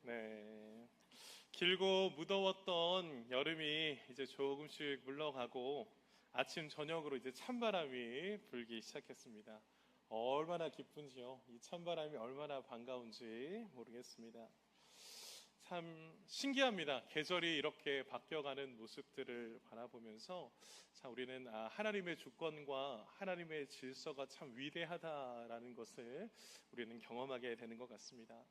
네. 길고 무더웠던 여름이 이제 조금씩 물러가고 아침 저녁으로 이제 찬바람이 불기 시작했습니다. 얼마나 기쁜지요. 이 찬바람이 얼마나 반가운지 모르겠습니다. 참 신기합니다. 계절이 이렇게 바뀌어가는 모습들을 바라보면서 참 우리는 하나님의 주권과 하나님의 질서가 참 위대하다라는 것을 우리는 경험하게 되는 것 같습니다.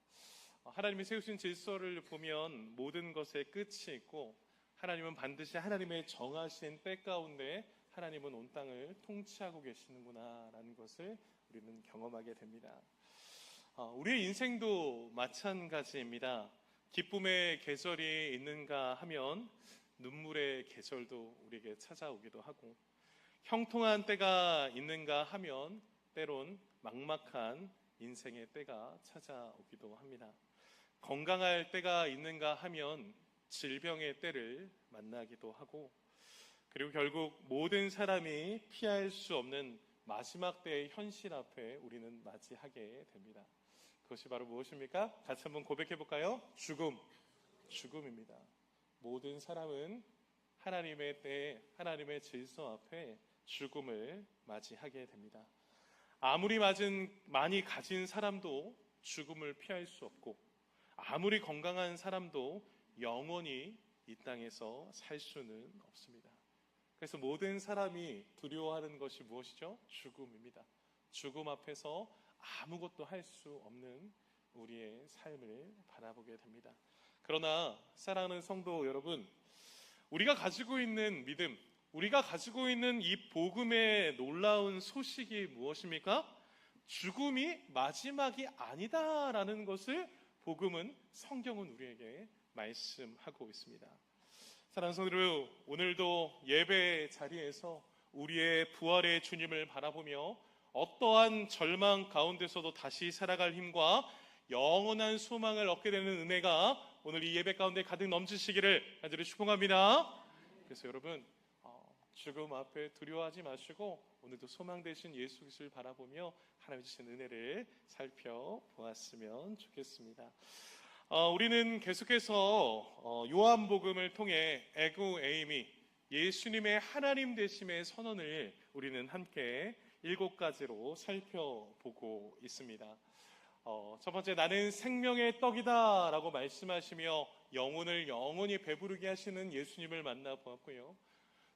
하나님이 세우신 질서를 보면 모든 것에 끝이 있고 하나님은 반드시 하나님의 정하신 때 가운데 하나님은 온 땅을 통치하고 계시는구나 라는 것을 우리는 경험하게 됩니다. 우리의 인생도 마찬가지입니다. 기쁨의 계절이 있는가 하면 눈물의 계절도 우리에게 찾아오기도 하고, 형통한 때가 있는가 하면 때론 막막한 인생의 때가 찾아오기도 합니다. 건강할 때가 있는가 하면 질병의 때를 만나기도 하고, 그리고 결국 모든 사람이 피할 수 없는 마지막 때의 현실 앞에 우리는 맞이하게 됩니다. 그것이 바로 무엇입니까? 같이 한번 고백해 볼까요? 죽음입니다. 모든 사람은 하나님의 때, 하나님의 질서 앞에 죽음을 맞이하게 됩니다. 아무리 많이 가진 사람도 죽음을 피할 수 없고, 아무리 건강한 사람도 영원히 이 땅에서 살 수는 없습니다. 그래서 모든 사람이 두려워하는 것이 무엇이죠? 죽음입니다. 죽음 앞에서 아무것도 할 수 없는 우리의 삶을 바라보게 됩니다. 그러나 사랑하는 성도 여러분, 우리가 가지고 있는 믿음, 우리가 가지고 있는 이 복음의 놀라운 소식이 무엇입니까? 죽음이 마지막이 아니다라는 것을 복음은, 성경은 우리에게 말씀하고 있습니다. 사랑하는 성도 여러분, 오늘도 예배 자리에서 우리의 부활의 주님을 바라보며 어떠한 절망 가운데서도 다시 살아갈 힘과 영원한 소망을 얻게 되는 은혜가 오늘 이 예배 가운데 가득 넘치시기를 간절히 축복합니다. 그래서 여러분, 죽음 앞에 두려워하지 마시고 오늘도 소망 되신 예수 그리스도를 바라보며 하나님 주신 은혜를 살펴보았으면 좋겠습니다. 우리는 계속해서 요한복음을 통해 에고 에이미, 예수님의 하나님 되심의 선언을 우리는 함께 7가지로 살펴보고 있습니다. 첫 번째, 나는 생명의 떡이다 라고 말씀하시며 영혼을 영원히 배부르게 하시는 예수님을 만나보았고요.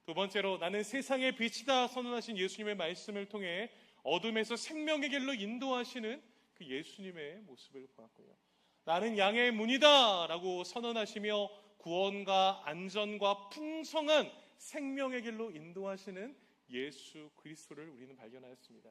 두 번째로, 나는 세상의 빛이다 선언하신 예수님의 말씀을 통해 어둠에서 생명의 길로 인도하시는 그 예수님의 모습을 보았고요. 나는 양의 문이다 라고 선언하시며 구원과 안전과 풍성한 생명의 길로 인도하시는 예수 그리스도를 우리는 발견하였습니다.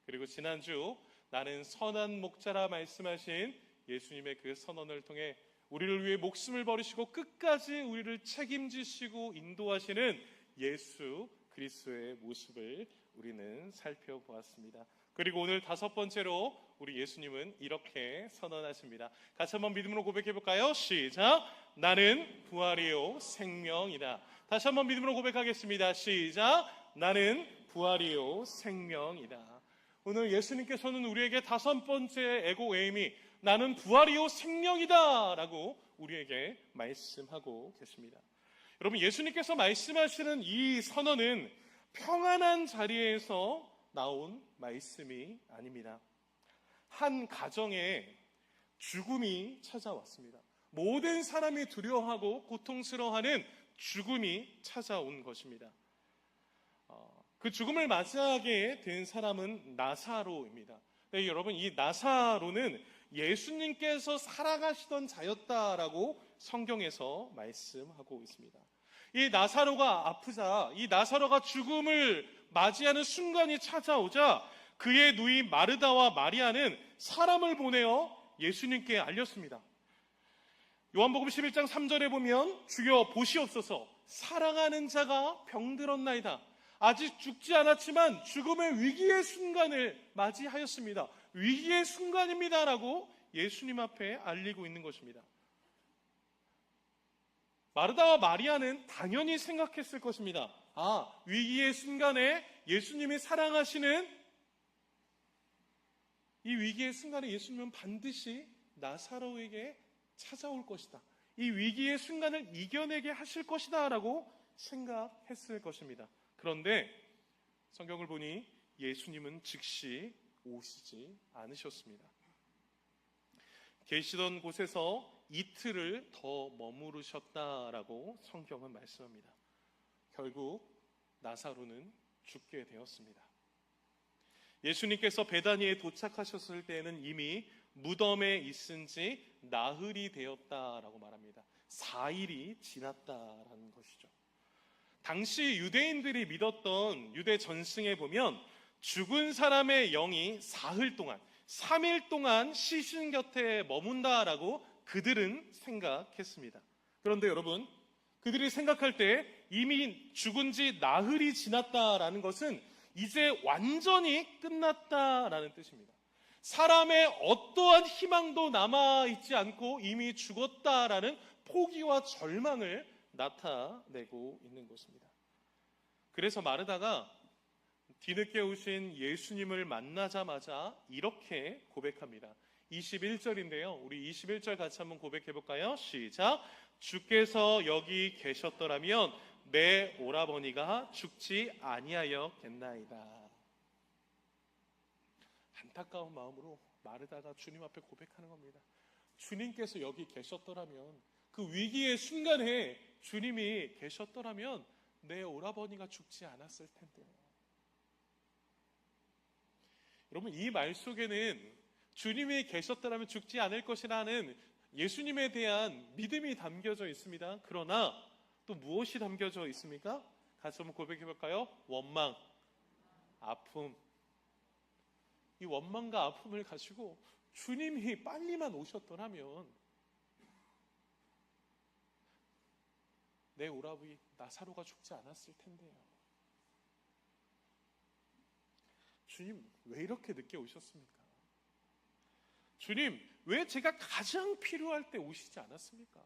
그리고 지난주 나는 선한 목자라 말씀하신 예수님의 그 선언을 통해 우리를 위해 목숨을 버리시고 끝까지 우리를 책임지시고 인도하시는 예수 그리스도의 모습을 우리는 살펴보았습니다. 그리고 오늘 5번째로 우리 예수님은 이렇게 선언하십니다. 같이 한번 믿음으로 고백해 볼까요? 시작! 나는 부활이요 생명이다. 다시 한번 믿음으로 고백하겠습니다. 시작! 나는 부활이요 생명이다. 오늘 예수님께서는 우리에게 5번째 에고 에이미, 나는 부활이요 생명이다 라고 우리에게 말씀하고 계십니다. 여러분, 예수님께서 말씀하시는 이 선언은 평안한 자리에서 나온 말씀이 아닙니다. 한 가정에 죽음이 찾아왔습니다. 모든 사람이 두려워하고 고통스러워하는 죽음이 찾아온 것입니다. 그 죽음을 맞이하게 된 사람은 나사로입니다. 네, 여러분, 이 나사로는 예수님께서 살아가시던 자였다라고 성경에서 말씀하고 있습니다. 이 나사로가 아프자, 이 나사로가 죽음을 맞이하는 순간이 찾아오자 그의 누이 마르다와 마리아는 사람을 보내어 예수님께 알렸습니다. 요한복음 11장 3절에 보면, 주여 보시옵소서, 사랑하는 자가 병들었나이다. 아직 죽지 않았지만 죽음의 위기의 순간을 맞이하였습니다. 위기의 순간입니다 라고 예수님 앞에 알리고 있는 것입니다. 마르다와 마리아는 당연히 생각했을 것입니다. 위기의 순간에 예수님이 사랑하시는 이 위기의 순간에 예수님은 반드시 나사로에게 찾아올 것이다. 이 위기의 순간을 이겨내게 하실 것이다 라고 생각했을 것입니다. 그런데 성경을 보니 예수님은 즉시 오시지 않으셨습니다. 계시던 곳에서 이틀을 더 머무르셨다라고 성경은 말씀합니다. 결국 나사로는 죽게 되었습니다. 예수님께서 베다니에 도착하셨을 때에는 이미 무덤에 있은 지 나흘이 되었다라고 말합니다. 4일이 지났다라는 것이죠. 당시 유대인들이 믿었던 유대 전승에 보면 죽은 사람의 영이 사흘 동안, 3일 동안 시신 곁에 머문다라고 그들은 생각했습니다. 그런데 여러분, 그들이 생각할 때 이미 죽은 지 나흘이 지났다라는 것은 이제 완전히 끝났다라는 뜻입니다. 사람의 어떠한 희망도 남아있지 않고 이미 죽었다라는 포기와 절망을 나타내고 있는 것입니다. 그래서 마르다가 뒤늦게 오신 예수님을 만나자마자 이렇게 고백합니다. 21절인데요. 우리 21절 같이 한번 고백해 볼까요? 시작. 주께서 여기 계셨더라면 내 오라버니가 죽지 아니하였겠나이다. 안타까운 마음으로 마르다가 주님 앞에 고백하는 겁니다. 주님께서 여기 계셨더라면, 그 위기의 순간에 주님이 계셨더라면 내 오라버니가 죽지 않았을 텐데요. 여러분, 이 말 속에는 주님이 계셨더라면 죽지 않을 것이라는 예수님에 대한 믿음이 담겨져 있습니다. 그러나 또 무엇이 담겨져 있습니까? 같이 한번 고백해 볼까요? 원망, 아픔. 이 원망과 아픔을 가지고 주님이 빨리만 오셨더라면 내 오라버니 나사로가 죽지 않았을 텐데요. 주님, 왜 이렇게 늦게 오셨습니까? 주님, 왜 제가 가장 필요할 때 오시지 않았습니까?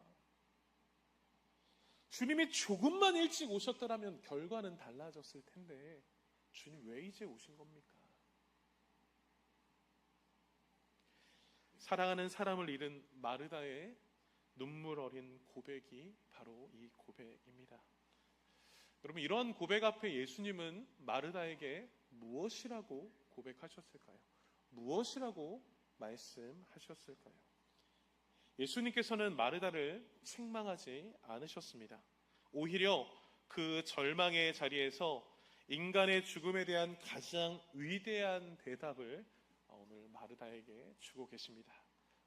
주님이 조금만 일찍 오셨더라면 결과는 달라졌을 텐데 주님 왜 이제 오신 겁니까? 사랑하는 사람을 잃은 마르다의 눈물 어린 고백이 바로 이 고백입니다. 여러분, 이러한 고백 앞에 예수님은 마르다에게 무엇이라고 고백하셨을까요? 무엇이라고 말씀하셨을까요? 예수님께서는 마르다를 책망하지 않으셨습니다. 오히려 그 절망의 자리에서 인간의 죽음에 대한 가장 위대한 대답을 오늘 마르다에게 주고 계십니다.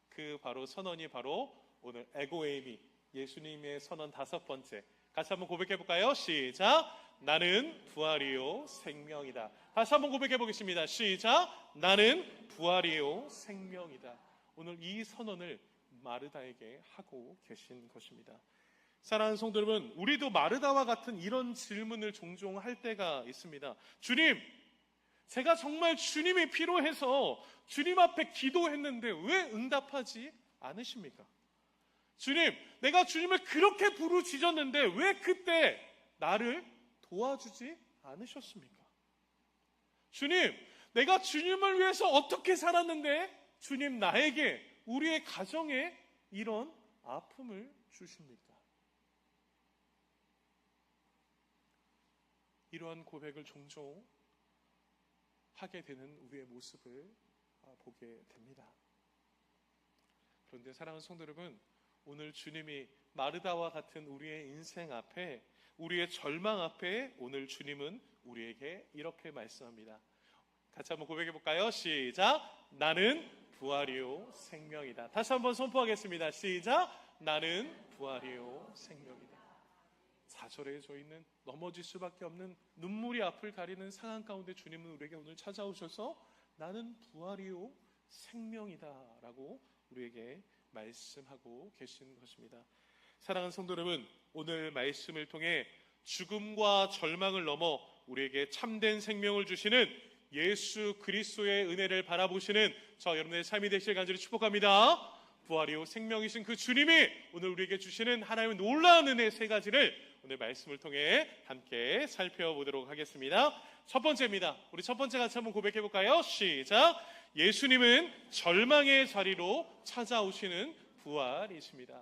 그 바로 선언이 바로 오늘 에고에이미, 예수님의 선언 5번째. 같이 한번 고백해 볼까요? 시작. 나는 부활이요 생명이다. 다시 한번 고백해 보겠습니다. 시작. 나는 부활이요 생명이다. 오늘 이 선언을 마르다에게 하고 계신 것입니다. 사랑하는 성도 여러분, 우리도 마르다와 같은 이런 질문을 종종 할 때가 있습니다. 주님, 제가 정말 주님이 필요해서 주님 앞에 기도했는데 왜 응답하지 않으십니까? 주님, 내가 주님을 그렇게 부르짖었는데 왜 그때 나를 도와주지 않으셨습니까? 주님, 내가 주님을 위해서 어떻게 살았는데 주님 나에게, 우리의 가정에 이런 아픔을 주십니까? 이러한 고백을 종종 하게 되는 우리의 모습을 보게 됩니다. 그런데 사랑하는 성도 여러분, 오늘 주님이 마르다와 같은 우리의 인생 앞에, 우리의 절망 앞에 오늘 주님은 우리에게 이렇게 말씀합니다. 같이 한번 고백해 볼까요? 시작. 나는 부활이요 생명이다. 다시 한번 선포하겠습니다. 시작. 나는 부활이요 생명이다. 좌절해져 있는, 넘어질 수밖에 없는, 눈물이 앞을 가리는 상황 가운데 주님은 우리에게 오늘 찾아오셔서 나는 부활이요 생명이다 라고 우리에게 말씀하고 계신 것입니다. 사랑하는 성도 여러분, 오늘 말씀을 통해 죽음과 절망을 넘어 우리에게 참된 생명을 주시는 예수 그리스도의 은혜를 바라보시는 저 여러분의 삶이 되시길 간절히 축복합니다. 부활이요 생명이신 그 주님이 오늘 우리에게 주시는 하나님의 놀라운 은혜 3가지를 오늘 말씀을 통해 함께 살펴보도록 하겠습니다. 첫 번째입니다. 우리 첫 번째 같이 한번 고백해 볼까요? 시작. 예수님은 절망의 자리로 찾아오시는 부활이십니다.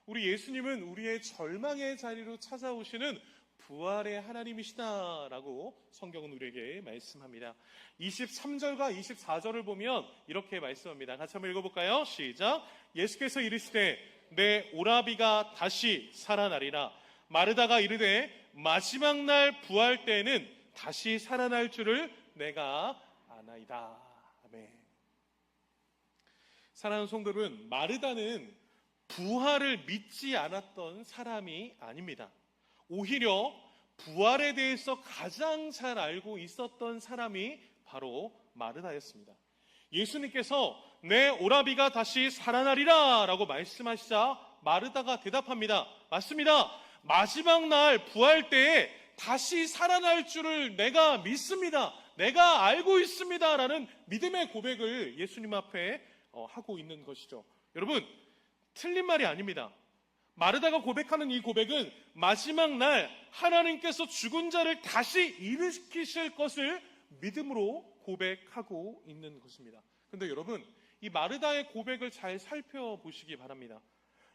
우리 예수님은 우리의 절망의 자리로 찾아오시는 부활의 하나님이시다라고 성경은 우리에게 말씀합니다. 23절과 24절을 보면 이렇게 말씀합니다. 같이 한번 읽어볼까요? 시작. 예수께서 이르시되 내 오라비가 다시 살아나리라. 마르다가 이르되 마지막 날 부활 때에는 다시 살아날 줄을 내가 아나이다. 아멘. 사랑하는 성도 여러분, 마르다는 부활을 믿지 않았던 사람이 아닙니다. 오히려 부활에 대해서 가장 잘 알고 있었던 사람이 바로 마르다였습니다. 예수님께서 내 오라비가 다시 살아나리라 라고 말씀하시자 마르다가 대답합니다. 맞습니다. 마지막 날 부활 때에 다시 살아날 줄을 내가 믿습니다. 내가 알고 있습니다. 라는 믿음의 고백을 예수님 앞에 하고 있는 것이죠. 여러분, 틀린 말이 아닙니다. 마르다가 고백하는 이 고백은 마지막 날 하나님께서 죽은 자를 다시 일으키실 것을 믿음으로 고백하고 있는 것입니다. 그런데 여러분, 이 마르다의 고백을 잘 살펴보시기 바랍니다.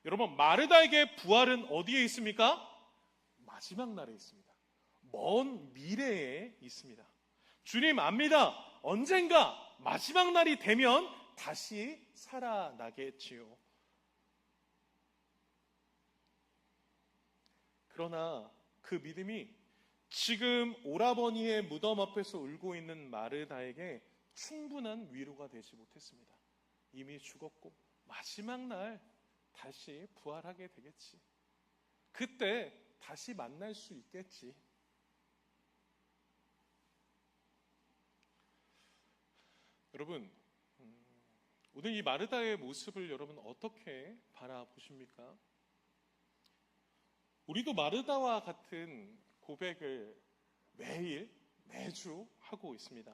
여러분, 마르다에게 부활은 어디에 있습니까? 마지막 날에 있습니다. 먼 미래에 있습니다. 주님 압니다. 언젠가 마지막 날이 되면 다시 살아나겠지요. 그러나 그 믿음이 지금 오라버니의 무덤 앞에서 울고 있는 마르다에게 충분한 위로가 되지 못했습니다. 이미 죽었고 마지막 날 다시 부활하게 되겠지. 그때 다시 만날 수 있겠지. 여러분, 오늘 이 마르다의 모습을 여러분 어떻게 바라보십니까? 우리도 마르다와 같은 고백을 매주 하고 있습니다.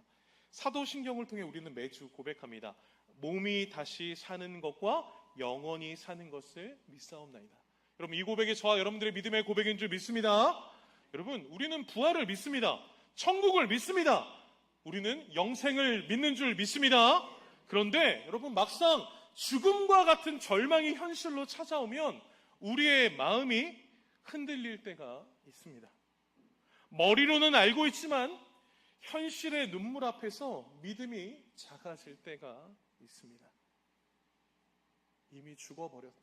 사도신경을 통해 우리는 매주 고백합니다. 몸이 다시 사는 것과 영원히 사는 것을 믿사옵나이다. 여러분, 이 고백이 저와 여러분들의 믿음의 고백인 줄 믿습니다. 여러분, 우리는 부활을 믿습니다. 천국을 믿습니다. 우리는 영생을 믿는 줄 믿습니다. 그런데 여러분, 막상 죽음과 같은 절망이 현실로 찾아오면 우리의 마음이 흔들릴 때가 있습니다. 머리로는 알고 있지만 현실의 눈물 앞에서 믿음이 작아질 때가 있습니다. 이미 죽어버렸어.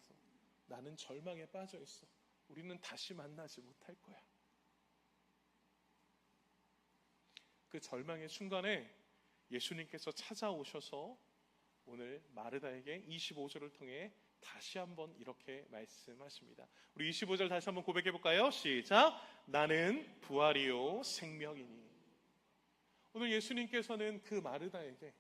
나는 절망에 빠져 있어. 우리는 다시 만나지 못할 거야. 그 절망의 순간에 예수님께서 찾아오셔서 오늘 마르다에게 25절을 통해 다시 한번 이렇게 말씀하십니다. 우리 25절 다시 한번 고백해 볼까요? 시작. 나는 부활이요 생명이니. 오늘 예수님께서는 그 마르다에게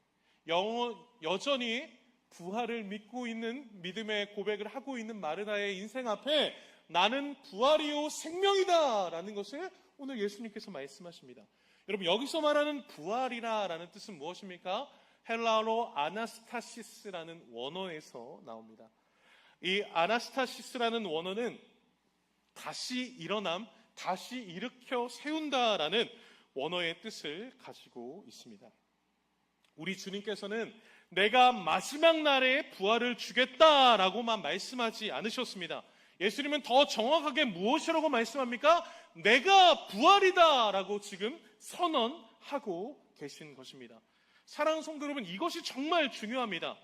여전히 부활을 믿고 있는 믿음의 고백을 하고 있는 마르다의 인생 앞에 나는 부활이요 생명이다 라는 것을 오늘 예수님께서 말씀하십니다. 여러분, 여기서 말하는 부활이라는 뜻은 무엇입니까? 헬라어로 아나스타시스라는 원어에서 나옵니다. 이 아나스타시스라는 원어는 다시 일어남, 다시 일으켜 세운다라는 원어의 뜻을 가지고 있습니다. 우리 주님께서는 내가 마지막 날에 부활을 주겠다라고만 말씀하지 않으셨습니다. 예수님은 더 정확하게 무엇이라고 말씀합니까? 내가 부활이다라고 지금 선언하고 계신 것입니다. 사랑하는 성도 여러분, 이것이 정말 중요합니다.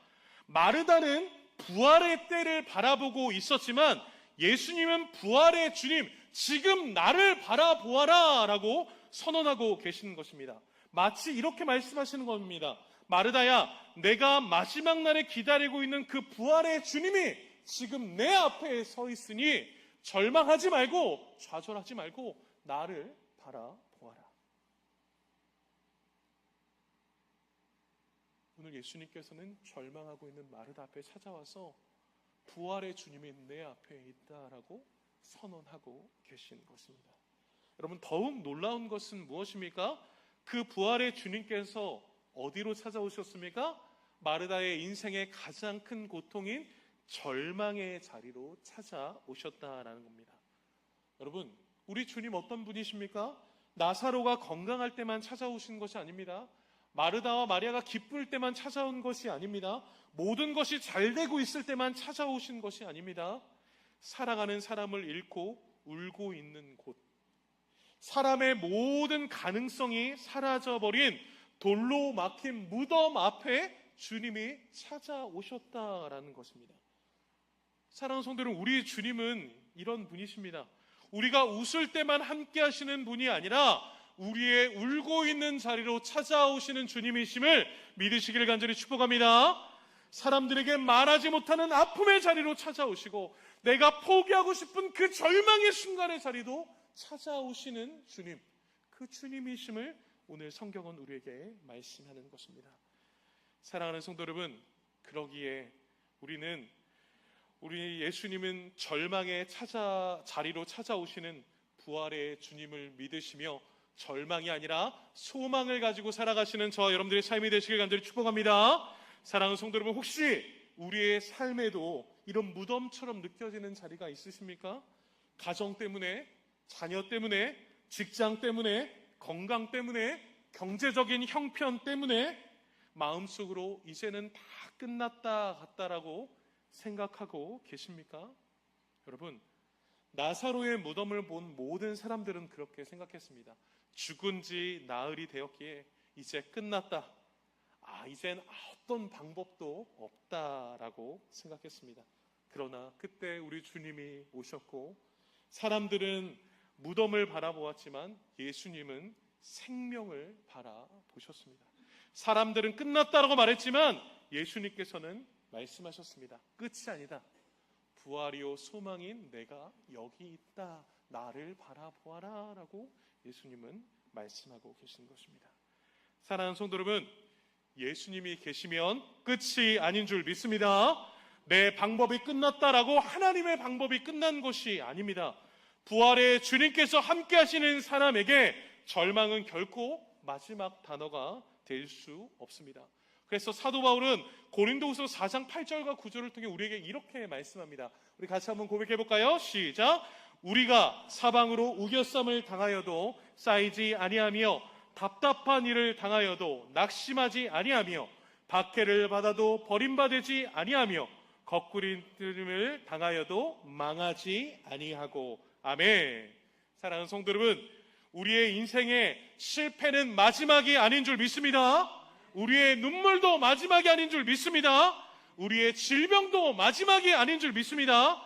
마르다는 부활의 때를 바라보고 있었지만 예수님은 부활의 주님, 지금 나를 바라보아라 라고 선언하고 계시는 것입니다. 마치 이렇게 말씀하시는 겁니다. 마르다야, 내가 마지막 날에 기다리고 있는 그 부활의 주님이 지금 내 앞에 서 있으니 절망하지 말고 좌절하지 말고 나를 바라보아라. 오늘 예수님께서는 절망하고 있는 마르다 앞에 찾아와서 부활의 주님이 내 앞에 있다라고 선언하고 계신 것입니다. 여러분, 더욱 놀라운 것은 무엇입니까? 그 부활의 주님께서 어디로 찾아오셨습니까? 마르다의 인생의 가장 큰 고통인 절망의 자리로 찾아오셨다라는 겁니다. 여러분, 우리 주님 어떤 분이십니까? 나사로가 건강할 때만 찾아오신 것이 아닙니다. 마르다와 마리아가 기쁠 때만 찾아온 것이 아닙니다. 모든 것이 잘 되고 있을 때만 찾아오신 것이 아닙니다. 사랑하는 사람을 잃고 울고 있는 곳, 사람의 모든 가능성이 사라져버린 돌로 막힌 무덤 앞에 주님이 찾아오셨다라는 것입니다. 사랑하는 성도 여러분, 우리 주님은 이런 분이십니다. 우리가 웃을 때만 함께 하시는 분이 아니라 우리의 울고 있는 자리로 찾아오시는 주님이심을 믿으시기를 간절히 축복합니다. 사람들에게 말하지 못하는 아픔의 자리로 찾아오시고 내가 포기하고 싶은 그 절망의 순간의 자리도 찾아오시는 주님, 그 주님이심을 오늘 성경은 우리에게 말씀하는 것입니다. 사랑하는 성도 여러분, 그러기에 우리 예수님은 절망의 자리로 찾아오시는 부활의 주님을 믿으시며 절망이 아니라 소망을 가지고 살아가시는 저와 여러분들의 삶이 되시길 간절히 축복합니다. 사랑하는 성도 여러분, 혹시 우리의 삶에도 이런 무덤처럼 느껴지는 자리가 있으십니까? 가정 때문에, 자녀 때문에, 직장 때문에, 건강 때문에, 경제적인 형편 때문에 마음속으로 이제는 다 끝났다 같다라고 생각하고 계십니까? 여러분, 나사로의 무덤을 본 모든 사람들은 그렇게 생각했습니다. 죽은 지 나흘이 되었기에 이제 끝났다. 이젠 어떤 방법도 없다라고 생각했습니다. 그러나 그때 우리 주님이 오셨고 사람들은 무덤을 바라보았지만 예수님은 생명을 바라보셨습니다. 사람들은 끝났다라고 말했지만 예수님께서는 말씀하셨습니다. 끝이 아니다. 부활이요 소망인 내가 여기 있다. 나를 바라보아라 라고 예수님은 말씀하고 계신 것입니다. 사랑하는 성도 여러분, 예수님이 계시면 끝이 아닌 줄 믿습니다. 내 방법이 끝났다라고 하나님의 방법이 끝난 것이 아닙니다. 부활의 주님께서 함께 하시는 사람에게 절망은 결코 마지막 단어가 될 수 없습니다. 그래서 사도 바울은 고린도후서 4장 8절과 9절을 통해 우리에게 이렇게 말씀합니다. 우리 같이 한번 고백해 볼까요? 시작. 우리가 사방으로 우겨쌈을 당하여도 쌓이지 아니하며 답답한 일을 당하여도 낙심하지 아니하며 박해를 받아도 버림받지 아니하며 거꾸림을 당하여도 망하지 아니하고. 아멘. 사랑하는 성도 여러분, 우리의 인생의 실패는 마지막이 아닌 줄 믿습니다. 우리의 눈물도 마지막이 아닌 줄 믿습니다. 우리의 질병도 마지막이 아닌 줄 믿습니다.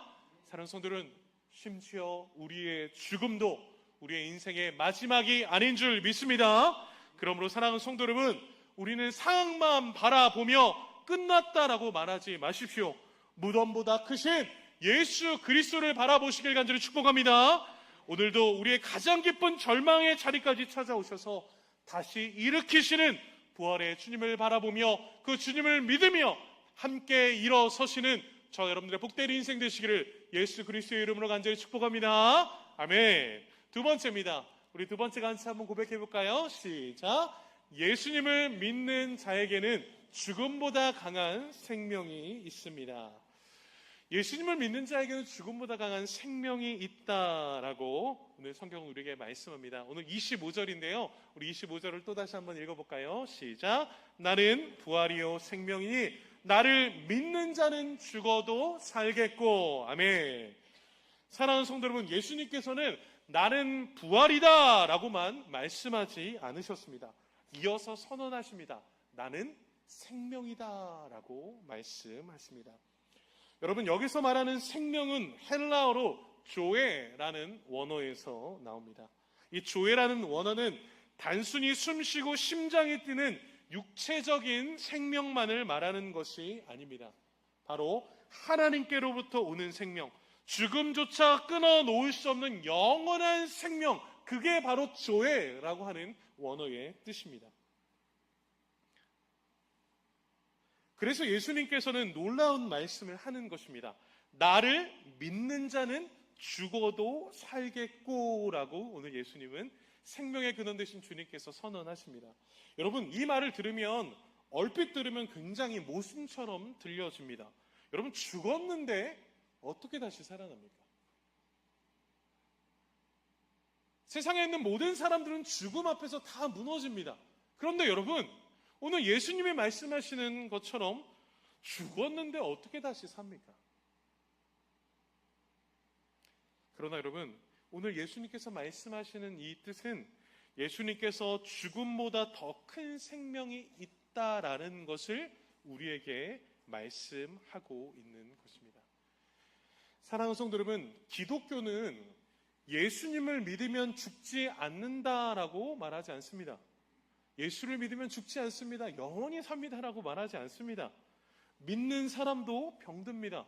사랑하는 성도들은 심지어 우리의 죽음도 우리의 인생의 마지막이 아닌 줄 믿습니다. 그러므로 사랑하는 성도 여러분, 우리는 상황만 바라보며 끝났다라고 말하지 마십시오. 무덤보다 크신 예수 그리스도를 바라보시길 간절히 축복합니다. 오늘도 우리의 가장 깊은 절망의 자리까지 찾아오셔서 다시 일으키시는 부활의 주님을 바라보며 그 주님을 믿으며 함께 일어서시는 저 여러분들의 복된 인생 되시기를 예수 그리스도의 이름으로 간절히 축복합니다. 아멘. 두 번째입니다. 우리 두 번째 같이 한번 고백해 볼까요? 시작. 예수님을 믿는 자에게는 죽음보다 강한 생명이 있습니다. 예수님을 믿는 자에게는 죽음보다 강한 생명이 있다라고 오늘 성경은 우리에게 말씀합니다. 오늘 25절인데요. 우리 25절을 또 다시 한번 읽어볼까요? 시작. 나는 부활이요 생명이니 나를 믿는 자는 죽어도 살겠고. 아멘. 사랑하는 성도 여러분, 예수님께서는 나는 부활이다 라고만 말씀하지 않으셨습니다. 이어서 선언하십니다. 나는 생명이다 라고 말씀하십니다. 여러분, 여기서 말하는 생명은 헬라어로 조에라는 원어에서 나옵니다. 이 조에라는 원어는 단순히 숨쉬고 심장이 뛰는 육체적인 생명만을 말하는 것이 아닙니다. 바로 하나님께로부터 오는 생명, 죽음조차 끊어놓을 수 없는 영원한 생명, 그게 바로 조에라고 하는 원어의 뜻입니다. 그래서 예수님께서는 놀라운 말씀을 하는 것입니다. 나를 믿는 자는 죽어도 살겠고 라고 오늘 예수님은 생명의 근원 되신 주님께서 선언하십니다. 여러분, 이 말을 들으면 얼핏 들으면 굉장히 모순처럼 들려집니다. 여러분, 죽었는데 어떻게 다시 살아납니까? 세상에 있는 모든 사람들은 죽음 앞에서 다 무너집니다. 그런데 여러분, 오늘 예수님이 말씀하시는 것처럼 죽었는데 어떻게 다시 삽니까? 그러나 여러분, 오늘 예수님께서 말씀하시는 이 뜻은 예수님께서 죽음보다 더 큰 생명이 있다라는 것을 우리에게 말씀하고 있는 것입니다. 사랑하는 성도 여러분, 기독교는 예수님을 믿으면 죽지 않는다라고 말하지 않습니다. 예수를 믿으면 죽지 않습니다. 영원히 삽니다라고 말하지 않습니다. 믿는 사람도 병듭니다.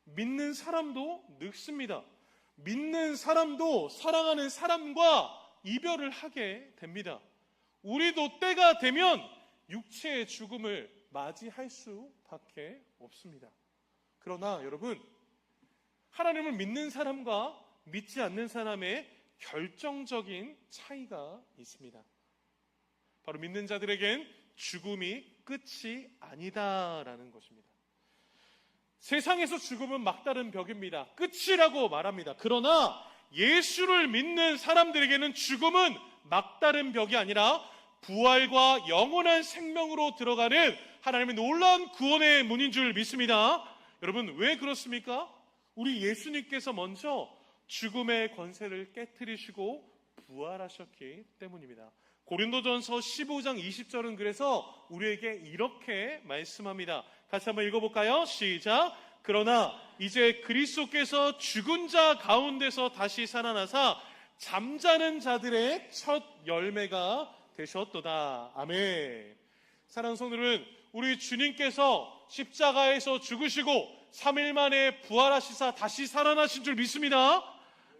믿는 사람도 늙습니다. 믿는 사람도 사랑하는 사람과 이별을 하게 됩니다. 우리도 때가 되면 육체의 죽음을 맞이할 수밖에 없습니다. 그러나 여러분, 하나님을 믿는 사람과 믿지 않는 사람의 결정적인 차이가 있습니다. 바로 믿는 자들에겐 죽음이 끝이 아니다라는 것입니다. 세상에서 죽음은 막다른 벽입니다. 끝이라고 말합니다. 그러나 예수를 믿는 사람들에게는 죽음은 막다른 벽이 아니라 부활과 영원한 생명으로 들어가는 하나님의 놀라운 구원의 문인 줄 믿습니다. 여러분, 왜 그렇습니까? 우리 예수님께서 먼저 죽음의 권세를 깨트리시고 부활하셨기 때문입니다. 고린도전서 15장 20절은 그래서 우리에게 이렇게 말씀합니다. 같이 한번 읽어볼까요? 시작. 그러나 이제 그리스도께서 죽은 자 가운데서 다시 살아나사 잠자는 자들의 첫 열매가 되셨도다. 아멘. 사랑하는 성도들은 우리 주님께서 십자가에서 죽으시고 3일 만에 부활하시사 다시 살아나신 줄 믿습니다.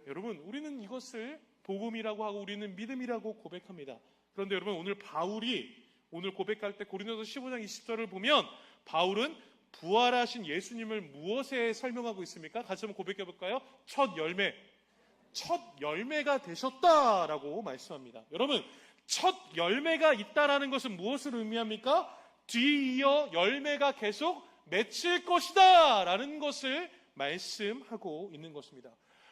여러분, 우리는 이것을 복음이라고 하고 우리는 믿음이라고 고백합니다. 그런데 여러분, 오늘 바울이 오늘 고백할 때 고린도서 15장 20절을 보면 바울은 부활하신 예수님을 무엇에 설명하고 있습니까? 같이 한번 고백해 볼까요? 첫 열매. 첫 열매가 되셨다라고 말씀합니다. 여러분, 첫 열매가 있다라는 것은 무엇을 의미합니까? 뒤이어 열매가 계속 맺힐 것이다 라는 것을 말씀하고 있는 것입니다.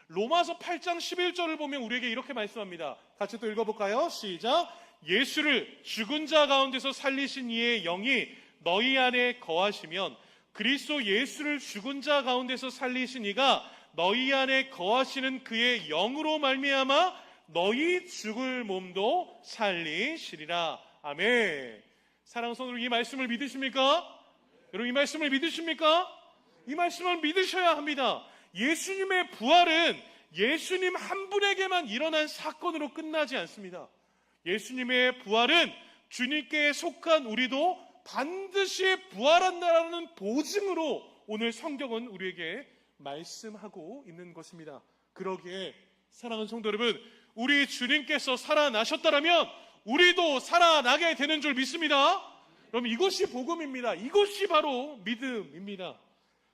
로마서 8장 11절을 보면 우리에게 이렇게 말씀합니다. 같이 또 읽어볼까요? 시작. 예수를 죽은 자 가운데서 살리신 이의 영이 너희 안에 거하시면 그리스도 예수를 죽은 자 가운데서 살리신 이가 너희 안에 거하시는 그의 영으로 말미암아 너희 죽을 몸도 살리시리라. 아멘. 사랑하는 성도 여러분, 이 말씀을 믿으십니까? 여러분, 이 말씀을 믿으십니까? 이 말씀을 믿으셔야 합니다. 예수님의 부활은 예수님 한 분에게만 일어난 사건으로 끝나지 않습니다. 예수님의 부활은 주님께 속한 우리도 반드시 부활한다라는 보증으로 오늘 성경은 우리에게 말씀하고 있는 것입니다. 그러기에 사랑하는 성도 여러분, 우리 주님께서 살아나셨다면 우리도 살아나게 되는 줄 믿습니다. 여러분, 이것이 복음입니다. 이것이 바로 믿음입니다.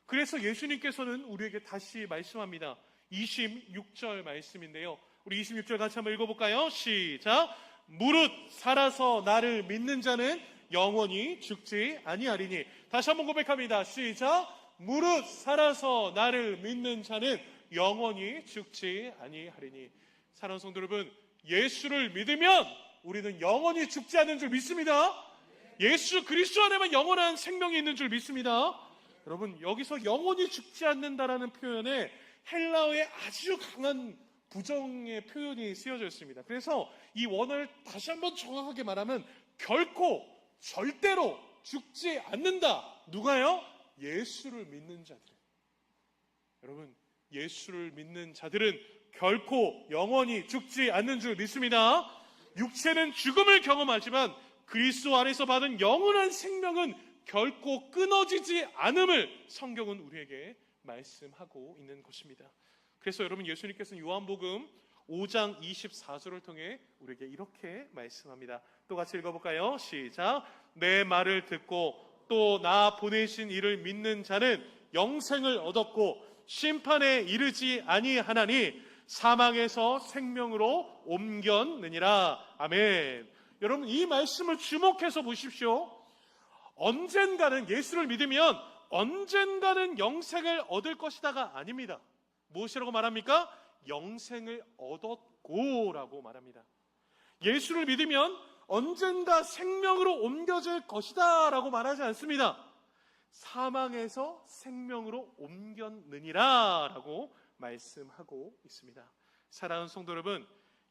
그래서 예수님께서는 우리에게 다시 말씀합니다. 26절 말씀인데요, 우리 26절 같이 한번 읽어볼까요? 시작. 무릇 살아서 나를 믿는 자는 영원히 죽지 아니하리니. 다시 한번 고백합니다. 시작. 무릇 살아서 나를 믿는 자는 영원히 죽지 아니하리니. 사랑하는 성도 여러분, 예수를 믿으면 우리는 영원히 죽지 않는 줄 믿습니다. 예수 그리스도 안에만 영원한 생명이 있는 줄 믿습니다. 여러분, 여기서 영원히 죽지 않는다라는 표현에 헬라어의 아주 강한 부정의 표현이 쓰여져 있습니다. 그래서 이 원어를 다시 한번 정확하게 말하면 결코 절대로 죽지 않는다. 누가요? 예수를 믿는 자들. 여러분, 예수를 믿는 자들은 결코 영원히 죽지 않는 줄 믿습니다. 육체는 죽음을 경험하지만 그리스도 안에서 받은 영원한 생명은 결코 끊어지지 않음을 성경은 우리에게 말씀하고 있는 것입니다. 그래서 여러분, 예수님께서는 요한복음 5장 24절을 통해 우리에게 이렇게 말씀합니다. 또 같이 읽어볼까요? 시작. 내 말을 듣고 또 나 보내신 이를 믿는 자는 영생을 얻었고 심판에 이르지 아니하나니 사망에서 생명으로 옮겼느니라. 아멘. 여러분, 이 말씀을 주목해서 보십시오. 언젠가는, 예수를 믿으면 언젠가는 영생을 얻을 것이다가 아닙니다. 무엇이라고 말합니까? 영생을 얻었고 라고 말합니다. 예수를 믿으면 언젠가 생명으로 옮겨질 것이다 라고 말하지 않습니다. 사망에서 생명으로 옮겼느니라 라고 말씀하고 있습니다. 사랑하는 성도 여러분,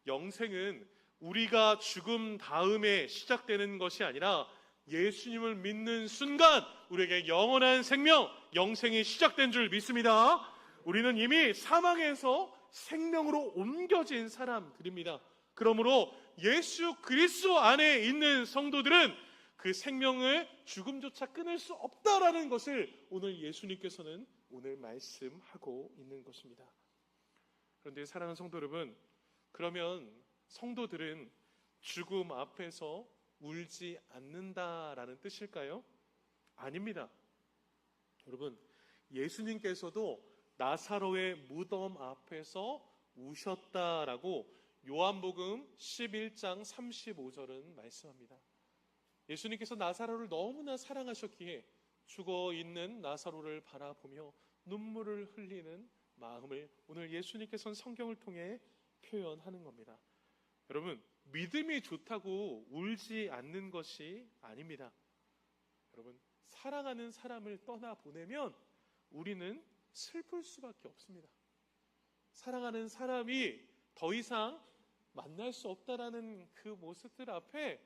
영생은 우리가 죽음 다음에 시작되는 것이 아니라 예수님을 믿는 순간 우리에게 영원한 생명, 영생이 시작된 줄 믿습니다. 우리는 이미 사망에서 생명으로 옮겨진 사람들입니다. 그러므로 예수 그리스도 안에 있는 성도들은 그 생명을 죽음조차 끊을 수 없다라는 것을 오늘 예수님께서는 오늘 말씀하고 있는 것입니다. 그런데 사랑하는 성도 여러분, 그러면 성도들은 죽음 앞에서 울지 않는다라는 뜻일까요? 아닙니다. 여러분, 예수님께서도 나사로의 무덤 앞에서 우셨다라고 요한복음 11장 35절은 말씀합니다. 예수님께서 나사로를 너무나 사랑하셨기에 죽어있는 나사로를 바라보며 눈물을 흘리는 마음을 오늘 예수님께서는 성경을 통해 표현하는 겁니다. 여러분, 믿음이 좋다고 울지 않는 것이 아닙니다. 여러분, 사랑하는 사람을 떠나보내면 우리는 슬플 수밖에 없습니다. 사랑하는 사람이 더 이상 만날 수 없다라는 그 모습들 앞에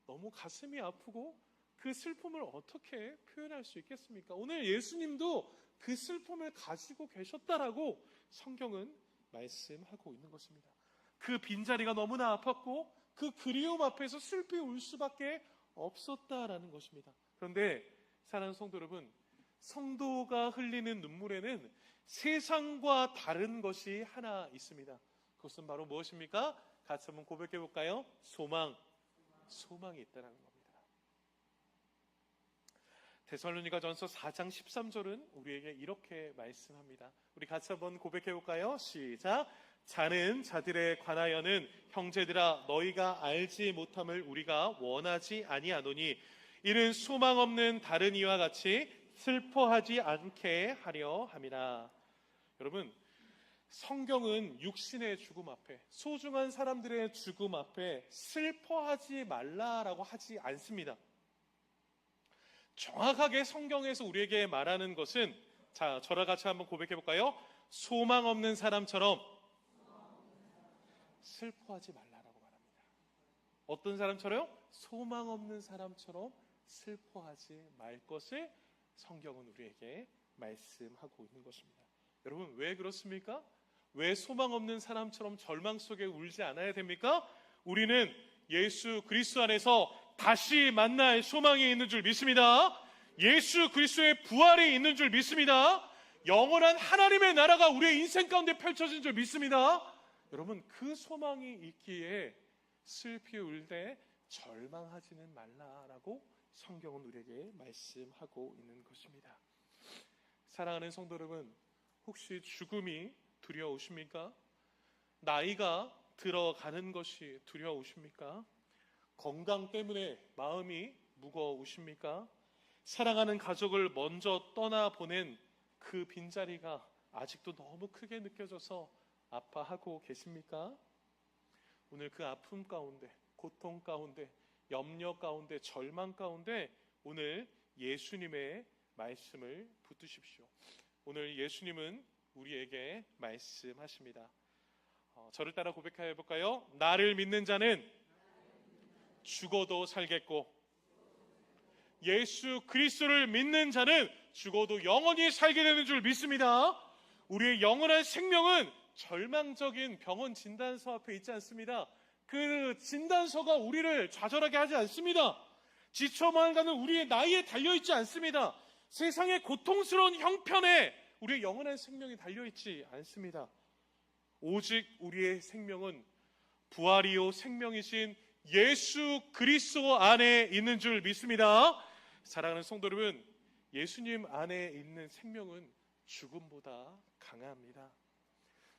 너무 가슴이 아프고 그 슬픔을 어떻게 표현할 수 있겠습니까? 오늘 예수님도 그 슬픔을 가지고 계셨다라고 성경은 말씀하고 있는 것입니다. 그 빈자리가 너무나 아팠고 그 그리움 앞에서 슬피 울 수밖에 없었다라는 것입니다. 그런데 사랑하는 성도 여러분, 성도가 흘리는 눈물에는 세상과 다른 것이 하나 있습니다. 그것은 바로 무엇입니까? 같이 한번 고백해 볼까요? 소망이 있다는 겁니다. 데살로니가전서 4장 13절은 우리에게 이렇게 말씀합니다. 우리 같이 한번 고백해 볼까요? 시작. 자는 자들에 관하여는 형제들아 너희가 알지 못함을 우리가 원하지 아니하노니 이는 소망 없는 다른 이와 같이 슬퍼하지 않게 하려 함이라. 여러분, 성경은 육신의 죽음 앞에, 소중한 사람들의 죽음 앞에 슬퍼하지 말라라고 하지 않습니다. 정확하게 성경에서 우리에게 말하는 것은, 자, 저랑 같이 한번 고백해 볼까요? 소망 없는 사람처럼 슬퍼하지 말라라고 말합니다. 어떤 사람처럼? 소망 없는 사람처럼 슬퍼하지 말 것을 성경은 우리에게 말씀하고 있는 것입니다. 여러분, 왜 그렇습니까? 왜 소망 없는 사람처럼 절망 속에 울지 않아야 됩니까? 우리는 예수 그리스도 안에서 다시 만날 소망이 있는 줄 믿습니다. 예수 그리스도의 부활이 있는 줄 믿습니다. 영원한 하나님의 나라가 우리의 인생 가운데 펼쳐진 줄 믿습니다. 여러분, 그 소망이 있기에 슬피 울되 절망하지는 말라라고 성경은 우리에게 말씀하고 있는 것입니다. 사랑하는 성도 여러분, 혹시 죽음이 두려우십니까? 나이가 들어가는 것이 두려우십니까? 건강 때문에 마음이 무거우십니까? 사랑하는 가족을 먼저 떠나보낸 그 빈자리가 아직도 너무 크게 느껴져서 아파하고 계십니까? 오늘 그 아픔 가운데, 고통 가운데, 염려 가운데, 절망 가운데 오늘 예수님의 말씀을 붙드십시오. 오늘 예수님은 우리에게 말씀하십니다. 저를 따라 고백해 볼까요? 나를 믿는 자는 죽어도 살겠고 예수 그리스도를 믿는 자는 죽어도 영원히 살게 되는 줄 믿습니다. 우리의 영원한 생명은 절망적인 병원 진단서 앞에 있지 않습니다. 그 진단서가 우리를 좌절하게 하지 않습니다. 지쳐만 가는 우리의 나이에 달려있지 않습니다. 세상의 고통스러운 형편에 우리의 영원한 생명이 달려있지 않습니다. 오직 우리의 생명은 부활이요 생명이신 예수 그리스도 안에 있는 줄 믿습니다. 사랑하는 성도 여러분, 예수님 안에 있는 생명은 죽음보다 강합니다.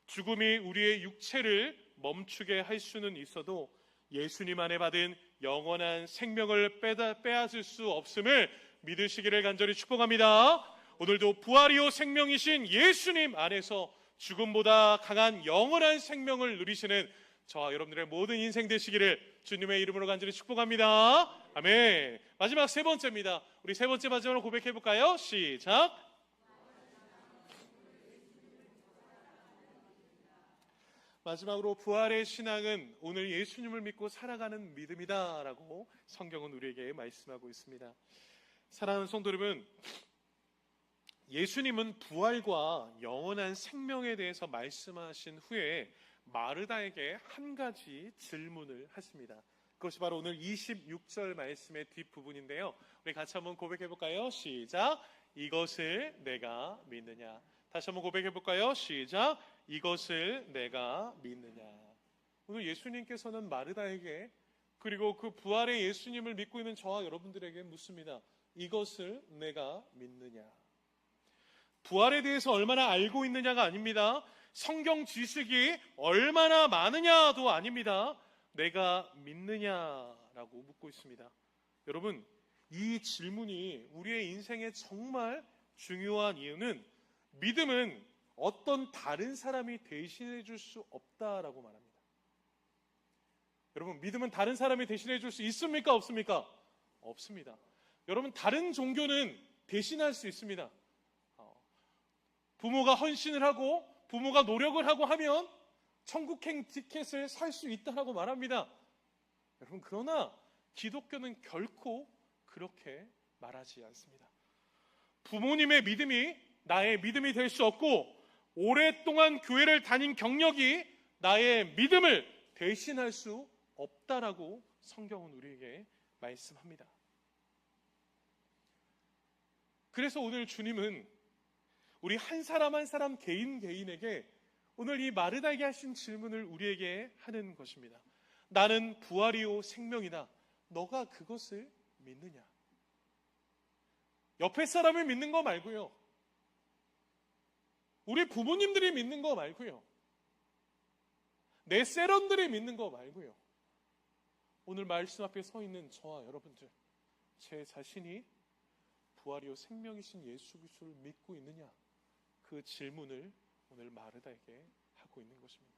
죽음이 우리의 육체를 멈추게 할 수는 있어도 예수님 안에 받은 영원한 생명을 빼앗을 수 없음을 믿으시기를 간절히 축복합니다. 오늘도 부활이요 생명이신 예수님 안에서 죽음보다 강한 영원한 생명을 누리시는 저와 여러분들의 모든 인생 되시기를 주님의 이름으로 간절히 축복합니다. 아멘. 마지막 세 번째입니다. 우리 세 번째 마지막으로 고백해 볼까요? 시작. 마지막으로 부활의 신앙은 오늘 예수님을 믿고 살아가는 믿음이다라고 성경은 우리에게 말씀하고 있습니다. 사랑하는 성도 여러분, 예수님은 부활과 영원한 생명에 대해서 말씀하신 후에 마르다에게 한 가지 질문을 하십니다. 그것이 바로 오늘 26절 말씀의 뒷부분인데요. 우리 같이 한번 고백해 볼까요? 시작. 이것을 내가 믿느냐. 다시 한번 고백해 볼까요? 시작. 이것을 내가 믿느냐. 오늘 예수님께서는 마르다에게, 그리고 그 부활의 예수님을 믿고 있는 저와 여러분들에게 묻습니다. 이것을 내가 믿느냐. 부활에 대해서 얼마나 알고 있느냐가 아닙니다. 성경 지식이 얼마나 많으냐도 아닙니다. 내가 믿느냐라고 묻고 있습니다. 여러분, 이 질문이 우리의 인생에 정말 중요한 이유는 믿음은 어떤 다른 사람이 대신해 줄 수 없다라고 말합니다. 여러분, 믿음은 다른 사람이 대신해 줄 수 있습니까? 없습니까? 없습니다. 여러분, 다른 종교는 대신할 수 있습니다. 부모가 헌신을 하고 부모가 노력을 하고 하면 천국행 티켓을 살 수 있다라고 말합니다. 여러분, 그러나 기독교는 결코 그렇게 말하지 않습니다. 부모님의 믿음이 나의 믿음이 될 수 없고, 오랫동안 교회를 다닌 경력이 나의 믿음을 대신할 수 없다라고 성경은 우리에게 말씀합니다. 그래서 오늘 주님은 우리 한 사람 한 사람 개인에게 오늘 이 마르다에게 하신 질문을 우리에게 하는 것입니다. 나는 부활이요 생명이다. 너가 그것을 믿느냐? 옆에 사람을 믿는 거 말고요. 우리 부모님들이 믿는 거 말고요. 내 세런들이 믿는 거 말고요. 오늘 말씀 앞에 서 있는 저와 여러분들, 제 자신이 부활이요 생명이신 예수 그리스도를 믿고 있느냐? 그 질문을 오늘 마르다에게 하고 있는 것입니다.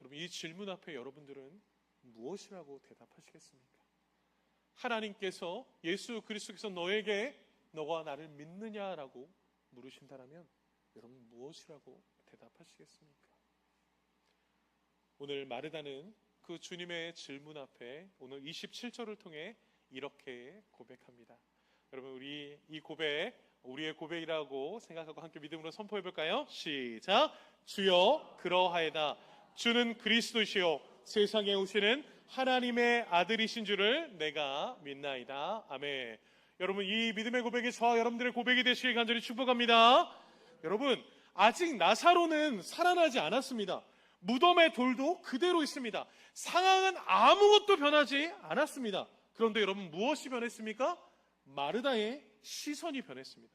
여러분, 이 질문 앞에 여러분들은 무엇이라고 대답하시겠습니까? 하나님께서, 예수 그리스도께서 너에게 너가 나를 믿느냐라고 물으신다면 여러분 무엇이라고 대답하시겠습니까? 오늘 마르다는 그 주님의 질문 앞에 오늘 27절을 통해 이렇게 고백합니다. 여러분, 우리 이 고백, 우리의 고백이라고 생각하고 함께 믿음으로 선포해 볼까요? 시작. 주여 그러하이다. 주는 그리스도시요 세상에 오시는 하나님의 아들이신 줄을 내가 믿나이다. 아멘. 여러분, 이 믿음의 고백이 저와 여러분들의 고백이 되시길 간절히 축복합니다. 여러분, 아직 나사로는 살아나지 않았습니다. 무덤의 돌도 그대로 있습니다. 상황은 아무것도 변하지 않았습니다. 그런데 여러분, 무엇이 변했습니까? 마르다의 시선이 변했습니다.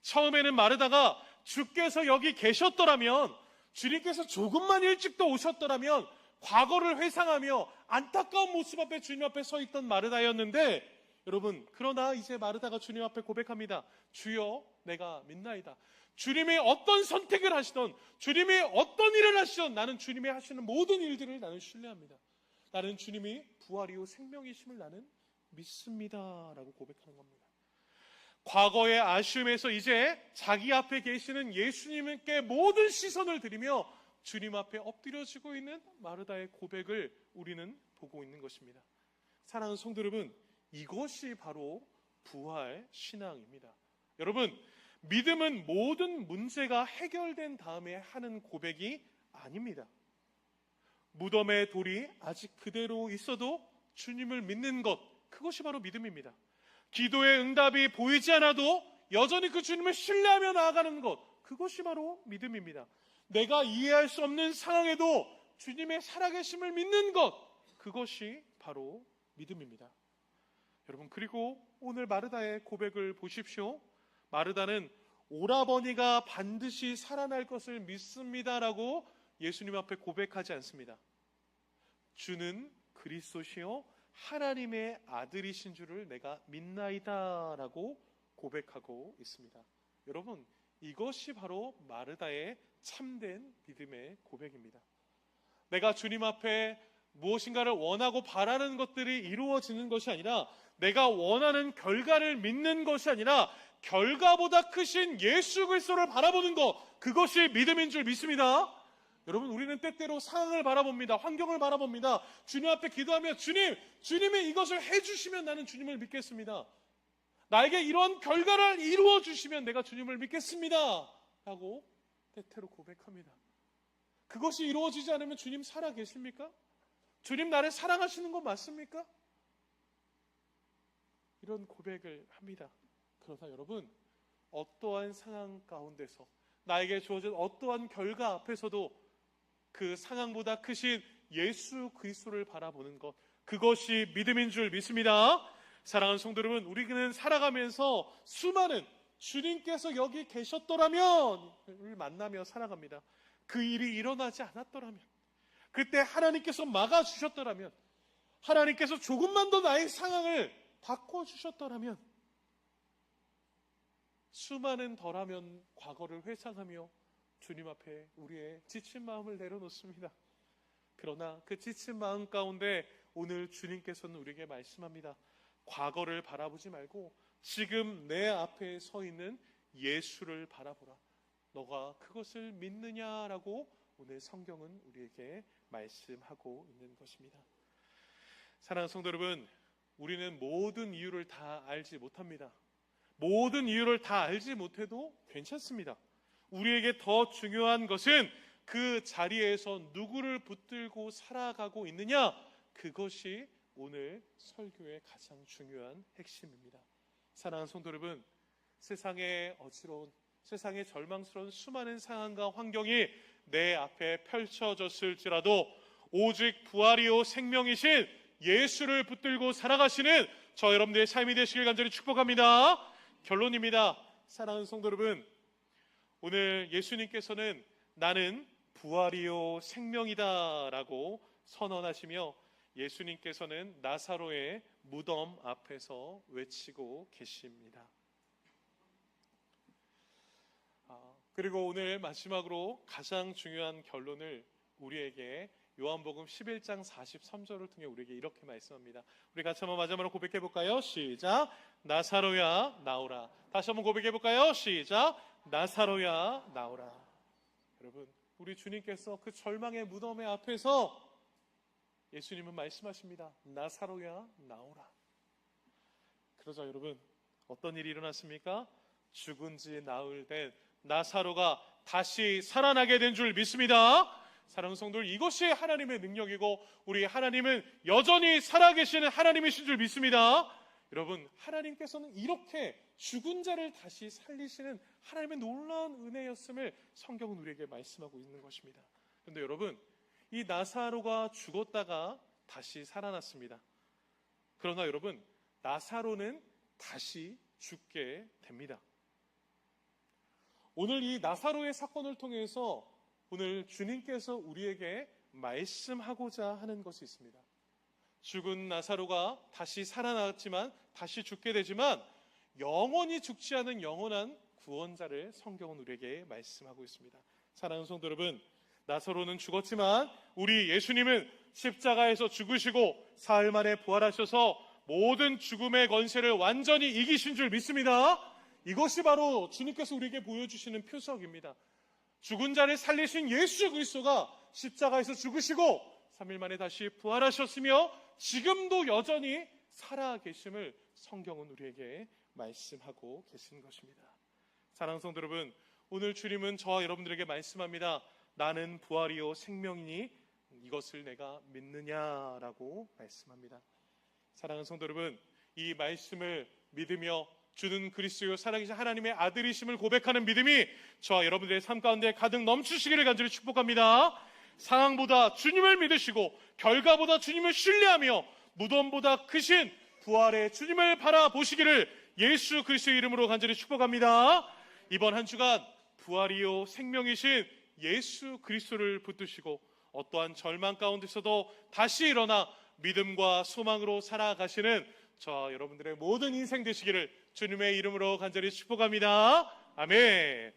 처음에는 마르다가 주께서 여기 계셨더라면, 주님께서 조금만 일찍 더 오셨더라면 과거를 회상하며 안타까운 모습 앞에 주님 앞에 서 있던 마르다였는데, 여러분, 그러나 이제 마르다가 주님 앞에 고백합니다. 주여 내가 믿나이다. 주님이 어떤 선택을 하시던, 주님이 어떤 일을 하시던 나는 주님이 하시는 모든 일들을 나는 신뢰합니다. 나는 주님이 부활이요 생명이심을 나는 믿습니다 라고 고백하는 겁니다. 과거의 아쉬움에서 이제 자기 앞에 계시는 예수님께 모든 시선을 들이며 주님 앞에 엎드려지고 있는 마르다의 고백을 우리는 보고 있는 것입니다. 사랑하는 성도 여러분, 이것이 바로 부활 신앙입니다. 여러분, 믿음은 모든 문제가 해결된 다음에 하는 고백이 아닙니다. 무덤의 돌이 아직 그대로 있어도 주님을 믿는 것, 그것이 바로 믿음입니다. 기도의 응답이 보이지 않아도 여전히 그 주님을 신뢰하며 나아가는 것, 그것이 바로 믿음입니다. 내가 이해할 수 없는 상황에도 주님의 살아계심을 믿는 것, 그것이 바로 믿음입니다. 여러분, 그리고 오늘 마르다의 고백을 보십시오. 마르다는 오라버니가 반드시 살아날 것을 믿습니다라고 예수님 앞에 고백하지 않습니다. 주는 그리스도시요 하나님의 아들이신 줄을 내가 믿나이다 라고 고백하고 있습니다. 여러분, 이것이 바로 마르다의 참된 믿음의 고백입니다. 내가 주님 앞에 무엇인가를 원하고 바라는 것들이 이루어지는 것이 아니라, 내가 원하는 결과를 믿는 것이 아니라 결과보다 크신 예수 그리스도를 바라보는 것, 그것이 믿음인 줄 믿습니다. 여러분, 우리는 때때로 상황을 바라봅니다. 환경을 바라봅니다. 주님 앞에 기도하며 주님이 이것을 해주시면 나는 주님을 믿겠습니다. 나에게 이런 결과를 이루어 주시면 내가 주님을 믿겠습니다 라고 때때로 고백합니다. 그것이 이루어지지 않으면 주님 살아 계십니까? 주님 나를 사랑하시는 거 맞습니까? 이런 고백을 합니다. 그러나 여러분, 어떠한 상황 가운데서 나에게 주어진 어떠한 결과 앞에서도 그 상황보다 크신 예수 그리스도를 바라보는 것, 그것이 믿음인 줄 믿습니다. 사랑하는 성도 여러분, 우리는 살아가면서 수많은 주님께서 여기 계셨더라면을 만나며 살아갑니다. 그 일이 일어나지 않았더라면, 그때 하나님께서 막아주셨더라면, 하나님께서 조금만 더 나의 상황을 바꿔주셨더라면, 수많은 덜하면 과거를 회상하며 주님 앞에 우리의 지친 마음을 내려놓습니다. 그러나 그 지친 마음 가운데 오늘 주님께서는 우리에게 말씀합니다. 과거를 바라보지 말고 지금 내 앞에 서 있는 예수를 바라보라. 너가 그것을 믿느냐라고 오늘 성경은 우리에게 말씀하고 있는 것입니다. 사랑하는 성도 여러분, 우리는 모든 이유를 다 알지 못합니다. 모든 이유를 다 알지 못해도 괜찮습니다. 우리에게 더 중요한 것은 그 자리에서 누구를 붙들고 살아가고 있느냐, 그것이 오늘 설교의 가장 중요한 핵심입니다. 사랑하는 성도 여러분, 세상의 어지러운, 세상의 절망스러운 수많은 상황과 환경이 내 앞에 펼쳐졌을지라도 오직 부활이요 생명이신 예수를 붙들고 살아가시는 저 여러분들의 삶이 되시길 간절히 축복합니다. 결론입니다. 사랑하는 성도 여러분, 오늘 예수님께서는 나는 부활이요 생명이다 라고 선언하시며, 예수님께서는 나사로의 무덤 앞에서 외치고 계십니다. 그리고 오늘 마지막으로 가장 중요한 결론을 우리에게 요한복음 11장 43절을 통해 우리에게 이렇게 말씀합니다. 우리 같이 한번 마지막으로 고백해 볼까요? 시작. 나사로야 나오라. 다시 한번 고백해 볼까요? 시작. 나사로야 나오라. 여러분, 우리 주님께서 그 절망의 무덤의 앞에서 예수님은 말씀하십니다. 나사로야 나오라. 그러자 여러분, 어떤 일이 일어났습니까? 죽은 지 나흘 된 나사로가 다시 살아나게 된 줄 믿습니다. 사랑하는 성도들, 이것이 하나님의 능력이고 우리 하나님은 여전히 살아계시는 하나님이신 줄 믿습니다. 여러분, 하나님께서는 이렇게 죽은 자를 다시 살리시는 하나님의 놀라운 은혜였음을 성경은 우리에게 말씀하고 있는 것입니다. 그런데 여러분, 이 나사로가 죽었다가 다시 살아났습니다. 그러나 여러분, 나사로는 다시 죽게 됩니다. 오늘 이 나사로의 사건을 통해서 오늘 주님께서 우리에게 말씀하고자 하는 것이 있습니다. 죽은 나사로가 다시 살아났지만, 다시 죽게 되지만 영원히 죽지 않은 영원한 구원자를 성경은 우리에게 말씀하고 있습니다. 사랑하는 성도 여러분, 나사로는 죽었지만 우리 예수님은 십자가에서 죽으시고 사흘 만에 부활하셔서 모든 죽음의 권세를 완전히 이기신 줄 믿습니다. 이것이 바로 주님께서 우리에게 보여주시는 표석입니다. 죽은 자를 살리신 예수 그리스도가 십자가에서 죽으시고 3일 만에 다시 부활하셨으며 지금도 여전히 살아계심을 성경은 우리에게 말씀하고 계신 것입니다. 사랑하는 성도 여러분, 오늘 주님은 저와 여러분들에게 말씀합니다. 나는 부활이요 생명이니 이것을 내가 믿느냐라고 말씀합니다. 사랑하는 성도 여러분, 이 말씀을 믿으며 주는 그리스도요 살아계신 하나님의 아들이심을 고백하는 믿음이 저와 여러분들의 삶 가운데 가득 넘치시기를 간절히 축복합니다. 상황보다 주님을 믿으시고 결과보다 주님을 신뢰하며 무덤보다 크신 부활의 주님을 바라보시기를 예수 그리스도의 이름으로 간절히 축복합니다. 이번 한 주간 부활이요 생명이신 예수 그리스도를 붙드시고 어떠한 절망 가운데서도 다시 일어나 믿음과 소망으로 살아가시는 저와 여러분들의 모든 인생 되시기를 주님의 이름으로 간절히 축복합니다. 아멘.